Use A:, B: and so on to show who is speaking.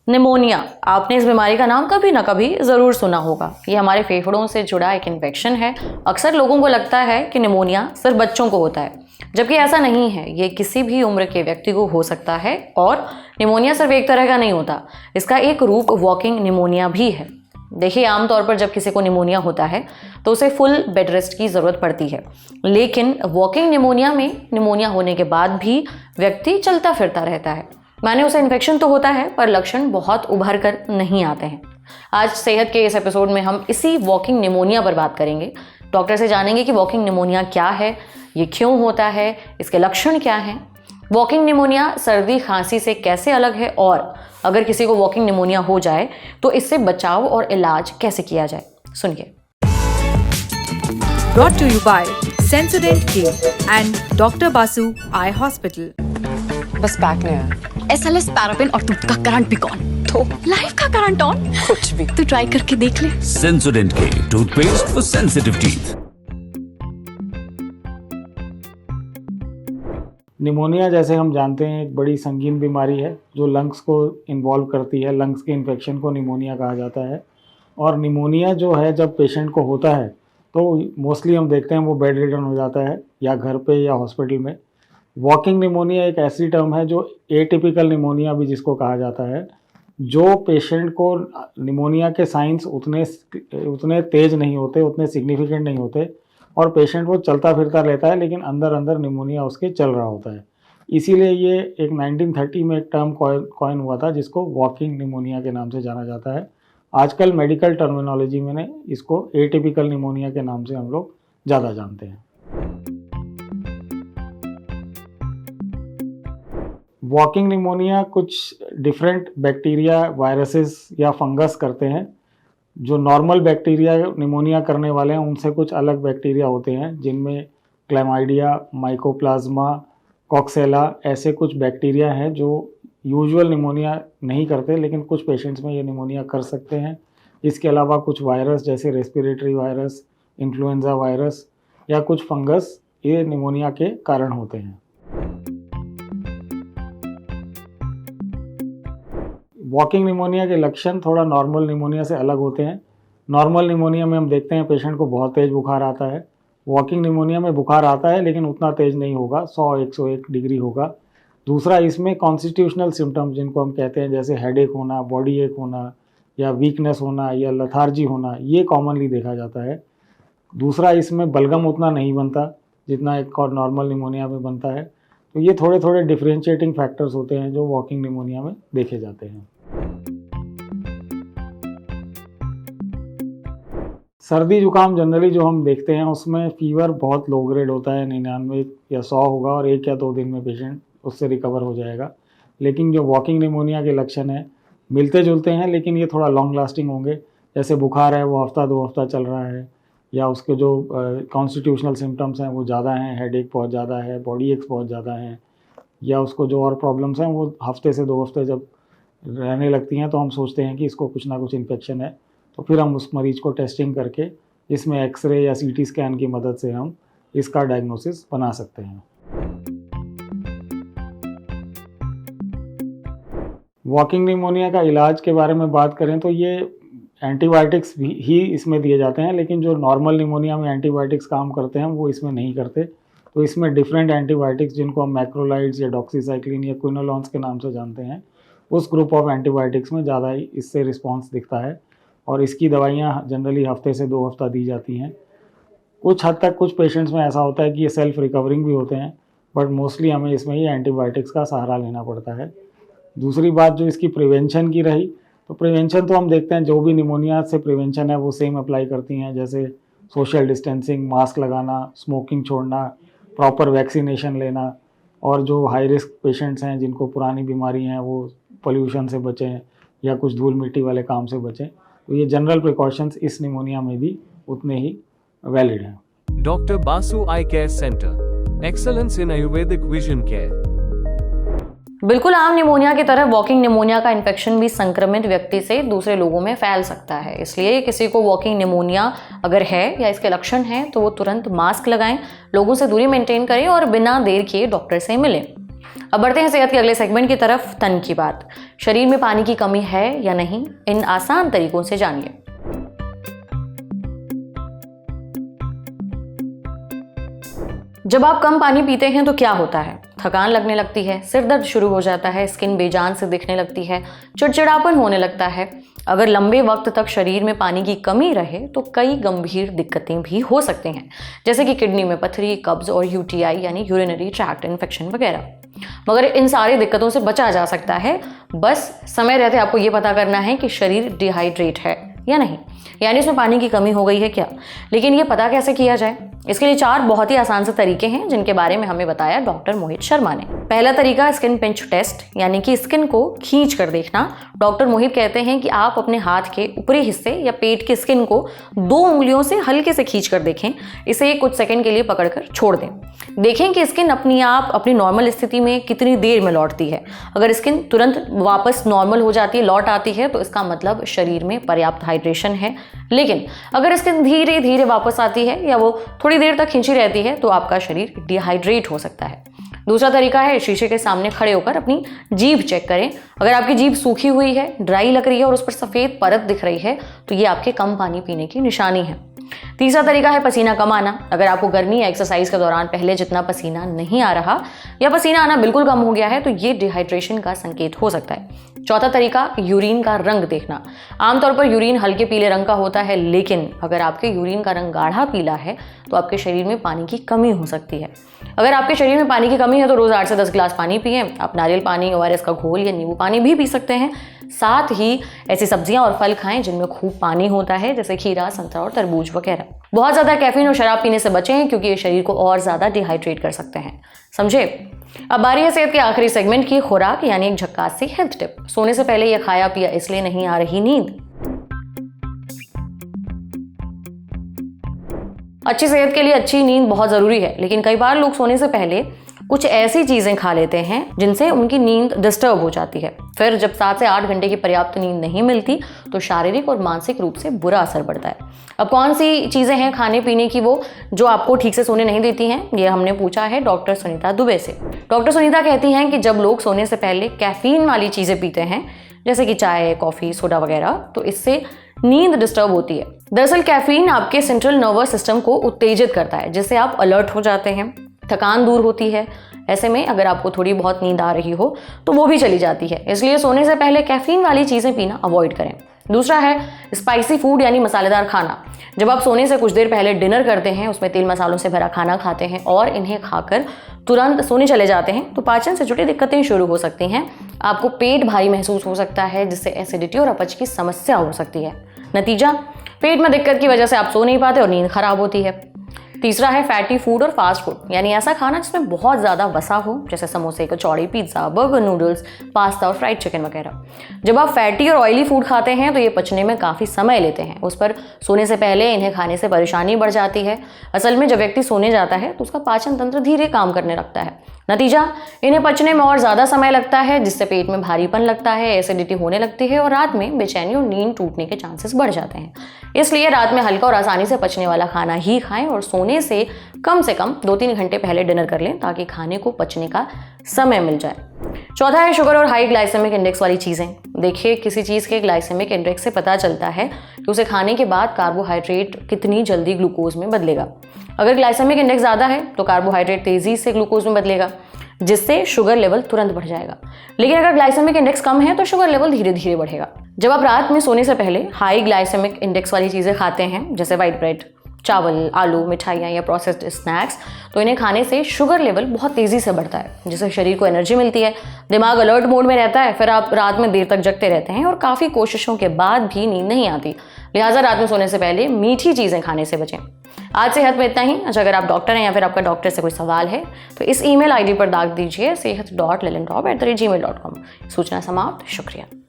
A: Pneumonia, आपने इस बीमारी का नाम कभी ना कभी ज़रूर सुना होगा। ये हमारे फेफड़ों से जुड़ा एक इन्फेक्शन है। अक्सर लोगों को लगता है कि निमोनिया सिर्फ बच्चों को होता है, जबकि ऐसा नहीं है। ये किसी भी उम्र के व्यक्ति को हो सकता है और निमोनिया सिर्फ एक तरह का नहीं होता, इसका एक रूप वॉकिंग निमोनिया भी है। देखिए, आमतौर पर जब किसी को निमोनिया होता है तो उसे फुल बेड रेस्ट की ज़रूरत पड़ती है, लेकिन वॉकिंग निमोनिया में निमोनिया होने के बाद भी व्यक्ति चलता फिरता रहता है। माने उसे इन्फेक्शन तो होता है पर लक्षण बहुत उभर कर नहीं आते हैं। आज सेहत के इस एपिसोड में हम इसी वॉकिंग निमोनिया पर बात करेंगे। डॉक्टर से जानेंगे कि वॉकिंग निमोनिया क्या है, ये क्यों होता है, इसके लक्षण क्या हैं, वॉकिंग निमोनिया सर्दी खांसी से कैसे अलग है और अगर किसी को वॉकिंग निमोनिया हो जाए तो इससे बचाव और इलाज कैसे किया जाए। सुनिए।
B: Brought to you by Sensodyne Care and Dr. Basu Eye Hospital.
C: बस पैक नहीं है।
D: SLS पैराफिन और दूध का करंट भी कौन?
C: तो
D: लाइफ का करंट ऑन?
C: कुछ भी।
D: तो ट्राई करके देख ले।
E: Sensodyne Care toothpaste for sensitive teeth.
F: Pneumonia जैसे हम जानते हैं एक बड़ी संगीन बीमारी है जो लंग्स को इन्वॉल्व करती है। लंग्स के इन्फेक्शन को निमोनिया कहा जाता है। और निमोनिया जो है जब पेशेंट को होता है तो मोस्टली हम देखते हैं वो बेड रिडन हो जाता है, या घर पे या हॉस्पिटल में। वॉकिंग निमोनिया एक ऐसी टर्म है जो एटिपिकल निमोनिया भी जिसको कहा जाता है, जो पेशेंट को निमोनिया के साइंस उतने तेज़ नहीं होते, उतने सिग्निफिकेंट नहीं होते और पेशेंट वो चलता फिरता रहता है लेकिन अंदर अंदर निमोनिया उसके चल रहा होता है। इसीलिए ये एक 1930 में एक टर्म कॉइन हुआ था जिसको वॉकिंग निमोनिया के नाम से जाना जाता है। आजकल मेडिकल टर्मिनोलॉजी में इसको एटिपिकल निमोनिया के नाम से हम लोग ज़्यादा जानते हैं। वॉकिंग निमोनिया कुछ डिफरेंट बैक्टीरिया, वायरसेस या फंगस करते हैं। जो नॉर्मल बैक्टीरिया निमोनिया करने वाले हैं उनसे कुछ अलग बैक्टीरिया होते हैं जिनमें क्लैमाइडिया, माइकोप्लाज्मा, कॉक्सेला ऐसे कुछ बैक्टीरिया हैं जो यूजुअल निमोनिया नहीं करते लेकिन कुछ पेशेंट्स में ये निमोनिया कर सकते हैं। इसके अलावा कुछ वायरस जैसे रेस्पिरेटरी वायरस, इन्फ्लुएंजा वायरस या कुछ फंगस ये निमोनिया के कारण होते हैं। वॉकिंग निमोनिया के लक्षण थोड़ा नॉर्मल निमोनिया से अलग होते हैं। नॉर्मल निमोनिया में हम देखते हैं पेशेंट को बहुत तेज़ बुखार आता है। वॉकिंग निमोनिया में बुखार आता है लेकिन उतना तेज़ नहीं होगा, 100-101 डिग्री होगा। दूसरा, इसमें कॉन्स्टिट्यूशनल सिम्टम्स जिनको हम कहते हैं जैसे हेडेक होना, बॉडी एक होना या वीकनेस होना या लथार्जी होना, ये कॉमनली देखा जाता है। दूसरा, इसमें बलगम उतना नहीं बनता जितना एक और नॉर्मल निमोनिया में बनता है। तो ये थोड़े थोड़े डिफरेंशिएटिंग फैक्टर्स होते हैं जो वॉकिंग निमोनिया में देखे जाते हैं। सर्दी जुकाम जनरली जो हम देखते हैं उसमें फीवर बहुत लो ग्रेड होता है, 99 या 100 होगा और 1 या 2 दिन में पेशेंट उससे रिकवर हो जाएगा। लेकिन जो वॉकिंग निमोनिया के लक्षण हैं मिलते जुलते हैं लेकिन ये थोड़ा लॉन्ग लास्टिंग होंगे। जैसे बुखार है वो हफ्ता 2 हफ्ता चल रहा है, या उसके जो कॉन्स्टिट्यूशनल सिम्टम्स हैं वो ज़्यादा हैं, हेडेक बहुत ज़्यादा है, बॉडी एक्स बहुत ज़्यादा हैं, या उसको जो और प्रॉब्लम्स हैं वो हफ्ते से 2 हफ्ते जब रहने लगती हैं तो हम सोचते हैं कि इसको कुछ ना कुछ इन्फेक्शन है। तो फिर हम उस मरीज को टेस्टिंग करके जिसमें एक्सरे या सीटी स्कैन की मदद से हम इसका डायग्नोसिस बना सकते हैं। वॉकिंग निमोनिया का इलाज के बारे में बात करें तो ये एंटीबायोटिक्स ही इसमें दिए जाते हैं, लेकिन जो नॉर्मल निमोनिया में एंटीबायोटिक्स काम करते हैं वो इसमें नहीं करते। तो इसमें डिफरेंट एंटीबायोटिक्स जिनको हम मैक्रोलाइड्स या डॉक्सीसाइक्लिन या क्विनोलॉन्स के नाम से जानते हैं, उस ग्रुप ऑफ एंटीबायोटिक्स में ज़्यादा ही इससे रिस्पॉन्स दिखता है और इसकी दवाइयाँ जनरली हफ्ते से 2 हफ्ता दी जाती हैं। कुछ हद तक कुछ पेशेंट्स में ऐसा होता है कि ये सेल्फ रिकवरिंग भी होते हैं, बट मोस्टली हमें इसमें ये एंटीबायोटिक्स का सहारा लेना पड़ता है। दूसरी बात जो इसकी प्रिवेंशन की रही, तो प्रिवेंशन तो हम देखते हैं जो भी निमोनिया से प्रिवेंशन है वो सेम अप्लाई करती हैं, जैसे सोशल डिस्टेंसिंग, मास्क लगाना, स्मोकिंग छोड़ना, प्रॉपर वैक्सीनेशन लेना, और जो हाई रिस्क पेशेंट्स हैं जिनको पुरानी बीमारी हैं वो पोल्यूशन से बचें या कुछ धूल मिट्टी वाले काम से बचें। तो ये जनरल प्रिकॉशंस इस निमोनिया में भी उतने ही वैलिड हैं।
G: डॉक्टर बासु आई केयर सेंटर, एक्सेलेंस इन आयुर्वेदिक विजन केयर।
A: बिल्कुल आम निमोनिया की तरह वॉकिंग निमोनिया का इन्फेक्शन भी संक्रमित व्यक्ति से दूसरे लोगों में फैल सकता है। इसलिए किसी को वॉकिंग निमोनिया अगर है या इसके लक्षण हैं तो वो तुरंत मास्क लगाएं, लोगों से दूरी मेंटेन करें और बिना देर किए डॉक्टर से मिलें। अब बढ़ते हैं सेहत के अगले सेगमेंट की तरफ, तन की बात। शरीर में पानी की कमी है या नहीं, इन आसान तरीकों से जानिए। जब आप कम पानी पीते हैं तो क्या होता है? थकान लगने लगती है, सिर दर्द शुरू हो जाता है, स्किन बेजान से दिखने लगती है, चिड़चिड़ापन होने लगता है। अगर लंबे वक्त तक शरीर में पानी की कमी रहे तो कई गंभीर दिक्कतें भी हो सकती हैं, जैसे कि किडनी में पथरी, कब्ज और यूटीआई यानी यूरिनरी ट्रैक्ट इन्फेक्शन वगैरह। मगर इन सारी दिक्कतों से बचा जा सकता है, बस समय रहते आपको ये पता करना है कि शरीर डिहाइड्रेट है या नहीं, यानी इसमें पानी की कमी हो गई है क्या। लेकिन ये पता कैसे किया जाए? इसके लिए 4 बहुत ही आसान से तरीके हैं जिनके बारे में हमें बताया डॉक्टर मोहित शर्मा ने। पहला तरीका स्किन पिंच टेस्ट, यानी कि स्किन को खींच कर देखना। डॉक्टर मोहित कहते हैं कि आप अपने हाथ के ऊपरी हिस्से या पेट की स्किन को 2 उंगलियों से हल्के से खींच कर देखें। इसे कुछ सेकंड के लिए पकड़कर छोड़ दें। देखें कि स्किन अपनी आप अपनी नॉर्मल स्थिति में कितनी देर में लौटती है। अगर स्किन तुरंत वापस नॉर्मल हो जाती है, लौट आती है, तो इसका मतलब शरीर में पर्याप्त हाइड्रेशन है। लेकिन अगर स्किन धीरे धीरे वापस आती है या वो थोड़ी देर तक खिंची रहती है तो आपका शरीर डिहाइड्रेट हो सकता है। दूसरा तरीका है शीशे के सामने खड़े होकर अपनी जीभ चेक करें। अगर आपकी जीभ सूखी हुई है, ड्राई लग रही है और उस पर सफ़ेद परत दिख रही है तो ये आपके कम पानी पीने की निशानी है। तीसरा तरीका है पसीना कम आना। अगर आपको गर्मी या एक्सरसाइज के दौरान पहले जितना पसीना नहीं आ रहा या पसीना आना बिल्कुल कम हो गया है तो ये डिहाइड्रेशन का संकेत हो सकता है। चौथा तरीका यूरिन का रंग देखना। आमतौर पर यूरिन हल्के पीले रंग का होता है, लेकिन अगर आपके यूरिन का रंग गाढ़ा पीला है तो आपके शरीर में पानी की कमी हो सकती है। अगर आपके शरीर में पानी की कमी है तो रोज 8 से 10 गिलास पानी पिएं। आप नारियल पानी, ORS का घोल या नींबू पानी भी पी सकते हैं। साथ ही ऐसी सब्जियां और फल खाएं जिनमें खूब पानी होता है, जैसे खीरा, संतरा और तरबूज वगैरह। बहुत ज्यादा कैफीन और शराब पीने से बचें क्योंकि ये शरीर को और ज्यादा डिहाइड्रेट कर सकते हैं। समझे? अब बारी है सेहत के आखिरी सेगमेंट की, खुराक, यानी एक झक्कास सी हेल्थ टिप। सोने से पहले ये खाया पिया इसलिए नहीं आ रही नींद। अच्छी सेहत के लिए अच्छी नींद बहुत जरूरी है, लेकिन कई बार लोग सोने से पहले कुछ ऐसी चीजें खा लेते हैं जिनसे उनकी नींद डिस्टर्ब हो जाती है। फिर जब 7 से 8 घंटे की पर्याप्त नींद नहीं मिलती तो शारीरिक और मानसिक रूप से बुरा असर पड़ता है। अब कौन सी चीजें हैं खाने पीने की वो जो आपको ठीक से सोने नहीं देती हैं, ये हमने पूछा है डॉक्टर सुनीता दुबे से। डॉक्टर सुनीता कहती हैं कि जब लोग सोने से पहले कैफीन वाली चीजें पीते हैं, जैसे कि चाय, कॉफी, सोडा वगैरह, तो इससे नींद डिस्टर्ब होती है। दरअसल कैफीन आपके सेंट्रल नर्वस सिस्टम को उत्तेजित करता है, जिससे आप अलर्ट हो जाते हैं, थकान दूर होती है। ऐसे में अगर आपको थोड़ी बहुत नींद आ रही हो तो वो भी चली जाती है। इसलिए सोने से पहले कैफीन वाली चीज़ें पीना अवॉइड करें। दूसरा है स्पाइसी फूड, यानी मसालेदार खाना। जब आप सोने से कुछ देर पहले डिनर करते हैं, उसमें तेल मसालों से भरा खाना खाते हैं और इन्हें खाकर तुरंत सोने चले जाते हैं तो पाचन से जुड़ी दिक्कतें शुरू हो सकती हैं। आपको पेट भारी महसूस हो सकता है, जिससे एसिडिटी और अपच की समस्या हो सकती है। नतीजा, पेट में दिक्कत की वजह से आप सो नहीं पाते और नींद खराब होती है। तीसरा है फैटी फूड और फास्ट फूड, यानी ऐसा खाना जिसमें बहुत ज़्यादा वसा हो, जैसे समोसे, कचौड़ी, पिज्ज़ा, बर्गर, नूडल्स, पास्ता और फ्राइड चिकन वगैरह। जब आप फैटी और ऑयली फूड खाते हैं तो ये पचने में काफ़ी समय लेते हैं। उस पर सोने से पहले इन्हें खाने से परेशानी बढ़ जाती है। असल में जब व्यक्ति सोने जाता है तो उसका पाचन तंत्र धीरे काम करने लगता है। नतीजा, इन्हें पचने में और ज़्यादा समय लगता है, जिससे पेट में भारीपन लगता है, एसिडिटी होने लगती है और रात में बेचैनी और नींद टूटने के चांसेस बढ़ जाते हैं। इसलिए रात में हल्का और आसानी से पचने वाला खाना ही खाएं और सोने से कम 2-3 घंटे पहले डिनर कर लें ताकि खाने को पचने का समय मिल जाए। चौथा है शुगर और हाई ग्लाइसेमिक इंडेक्स वाली चीज़ें। देखिए, किसी चीज़ के ग्लाइसेमिक इंडेक्स से पता चलता है कि उसे खाने के बाद कार्बोहाइड्रेट कितनी जल्दी ग्लूकोज में बदलेगा। अगर ग्लाइसेमिक इंडेक्स ज़्यादा है तो कार्बोहाइड्रेट तेज़ी से ग्लूकोज में बदलेगा, जिससे शुगर लेवल तुरंत बढ़ जाएगा। लेकिन अगर ग्लाइसेमिक इंडेक्स कम है तो शुगर लेवल धीरे धीरे बढ़ेगा। जब आप रात में सोने से पहले हाई ग्लाइसेमिक इंडेक्स वाली चीज़ें खाते हैं, जैसे वाइट ब्रेड, चावल, आलू, मिठाइयाँ या प्रोसेस्ड स्नैक्स, तो इन्हें खाने से शुगर लेवल बहुत तेज़ी से बढ़ता है, जिससे शरीर को एनर्जी मिलती है, दिमाग अलर्ट मोड में रहता है। फिर आप रात में देर तक जगते रहते हैं और काफ़ी कोशिशों के बाद भी नींद नहीं आती। लिहाजा रात में सोने से पहले मीठी चीज़ें खाने से बचें। आज सेहत में इतना ही। अच्छा, अगर आप डॉक्टर हैं या फिर आपका डॉक्टर से कोई सवाल है तो इस email ID पर दाग दीजिए sehat.lilandrop@gmail.com। सूचना समाप्त। शुक्रिया।